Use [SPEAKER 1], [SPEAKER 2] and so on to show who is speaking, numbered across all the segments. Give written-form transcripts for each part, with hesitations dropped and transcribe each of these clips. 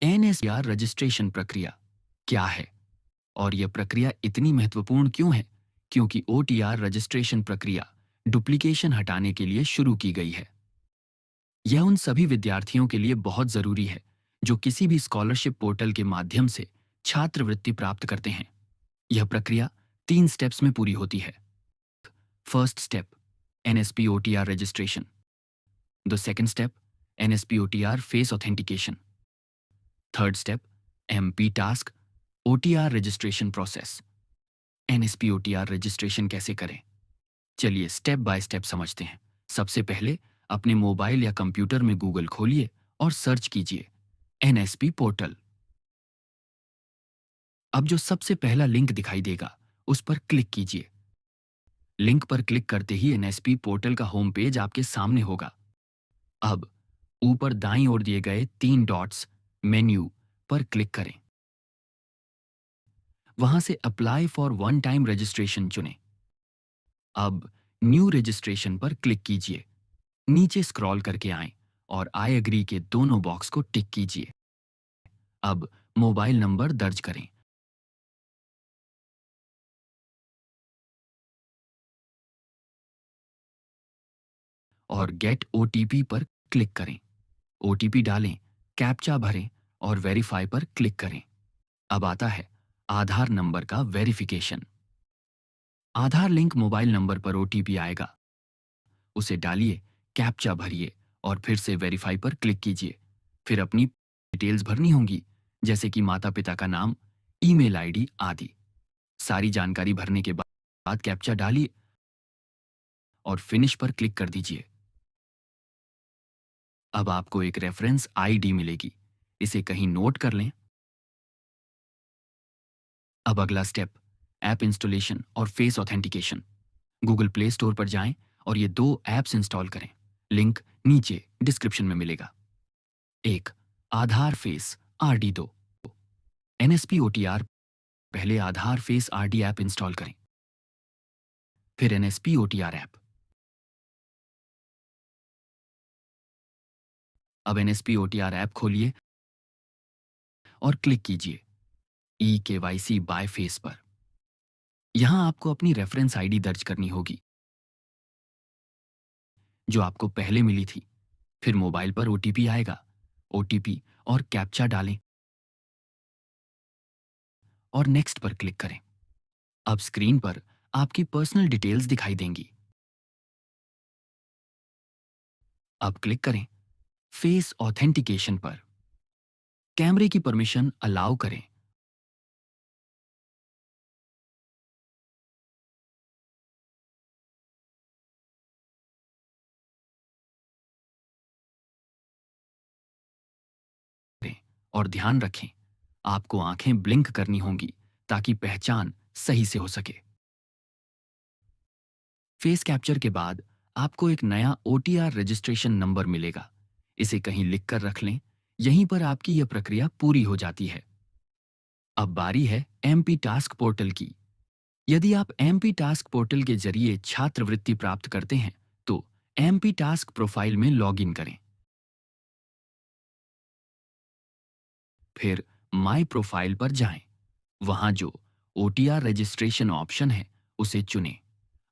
[SPEAKER 1] एनएसपीआर registration प्रक्रिया क्या है और यह प्रक्रिया इतनी महत्वपूर्ण क्यों है? क्योंकि ओटीआर रजिस्ट्रेशन प्रक्रिया डुप्लीकेशन हटाने के लिए शुरू की गई है। यह उन सभी विद्यार्थियों के लिए बहुत जरूरी है जो किसी भी स्कॉलरशिप पोर्टल के माध्यम से छात्रवृत्ति प्राप्त करते हैं। यह प्रक्रिया 3 स्टेप्स में पूरी होती है। First step, NSP OTR registration. The second step, NSP OTR face authentication. Third step, MP task OTR registration process. NSP OTR registration कैसे करें? चलिए स्टेप बाय स्टेप समझते हैं। सबसे पहले अपने मोबाइल या कंप्यूटर में गूगल खोलिए और सर्च कीजिए एनएसपी पोर्टल। अब जो सबसे पहला लिंक दिखाई देगा उस पर क्लिक कीजिए। लिंक पर क्लिक करते ही एनएसपी पोर्टल का होम पेज आपके सामने होगा। अब ऊपर दाईं ओर दिए गए 3 डॉट्स मेन्यू पर क्लिक करें। वहां से apply for one time registration चुनें। अब न्यू रजिस्ट्रेशन पर क्लिक कीजिए। नीचे स्क्रॉल करके आएं और आई एग्री के दोनों बॉक्स को टिक कीजिए। अब मोबाइल नंबर दर्ज करें। और गेट ओटीपी पर क्लिक करें। ओटीपी डालें, कैप्चा भरें और वेरीफाई पर क्लिक करें। अब आता है आधार नंबर का वेरिफिकेशन। आधार लिंक मोबाइल नंबर पर ओटीपी आएगा, उसे डालिए, कैप्चा भरिए और फिर से वेरीफाई पर क्लिक कीजिए। फिर अपनी डिटेल्स भरनी होंगी, जैसे कि माता पिता का नाम, ईमेल आईडी आदि। सारी जानकारी भरने के बाद कैप्चा डालिए और फिनिश पर क्लिक कर दीजिए। अब आपको एक रेफरेंस आईडी मिलेगी, इसे कहीं नोट कर लें। अब अगला स्टेप, ऐप इंस्टॉलेशन और face authentication. Google play store पर जाएं और ये 2 ऐप्स इंस्टॉल करें। लिंक नीचे डिस्क्रिप्शन में मिलेगा। 1, आधार फेस आरडी 2। एनएसपी ओटीआर, पहले आधार फेस आरडी ऐप इंस्टॉल करें, फिर एनएसपी ओटीआर ऐप। अब एनएसपी ओटीआर ऐप खोलिए और क्लिक कीजिए ई केवाईसी बाय फेस पर। यहां आपको अपनी रेफरेंस आईडी दर्ज करनी होगी जो आपको पहले मिली थी। फिर मोबाइल पर ओटीपी आएगा, ओटीपी और कैप्चा डालें और नेक्स्ट पर क्लिक करें। अब स्क्रीन पर आपकी पर्सनल डिटेल्स दिखाई देंगी। अब क्लिक करें फेस ऑथेंटिकेशन पर। कैमरे की परमिशन अलाउ करें और ध्यान रखें, आपको आंखें ब्लिंक करनी होंगी ताकि पहचान सही से हो सके। फेस कैप्चर के बाद आपको एक नया ओटीआर रजिस्ट्रेशन नंबर मिलेगा। इसे कहीं लिख कर रख लें, यहीं पर आपकी यह प्रक्रिया पूरी हो जाती है। अब बारी है एमपी टास्क पोर्टल की। यदि आप एमपी टास्क पोर्टल के जरिए छात्रवृत्ति प्राप्त करते हैं तो एमपी टास्क प्रोफाइल में लॉगिन करें। फिर माय प्रोफाइल पर जाएं। वहां जो ओटीआर रजिस्ट्रेशन ऑप्शन है उसे चुनें।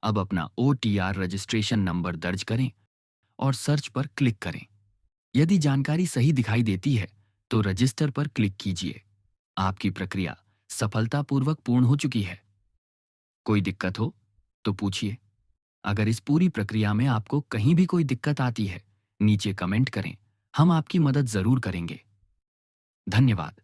[SPEAKER 1] अब अपना ओटीआर रजिस्ट्रेशन नंबर दर्ज करें और सर्च पर क्लिक करें। यदि जानकारी सही दिखाई देती है तो रजिस्टर पर क्लिक कीजिए। आपकी प्रक्रिया सफलतापूर्वक पूर्ण हो चुकी है। कोई दिक्कत हो तो पूछिए। अगर इस पूरी प्रक्रिया में आपको कहीं भी कोई दिक्कत आती है, नीचे कमेंट करें, हम आपकी मदद जरूर करेंगे। धन्यवाद।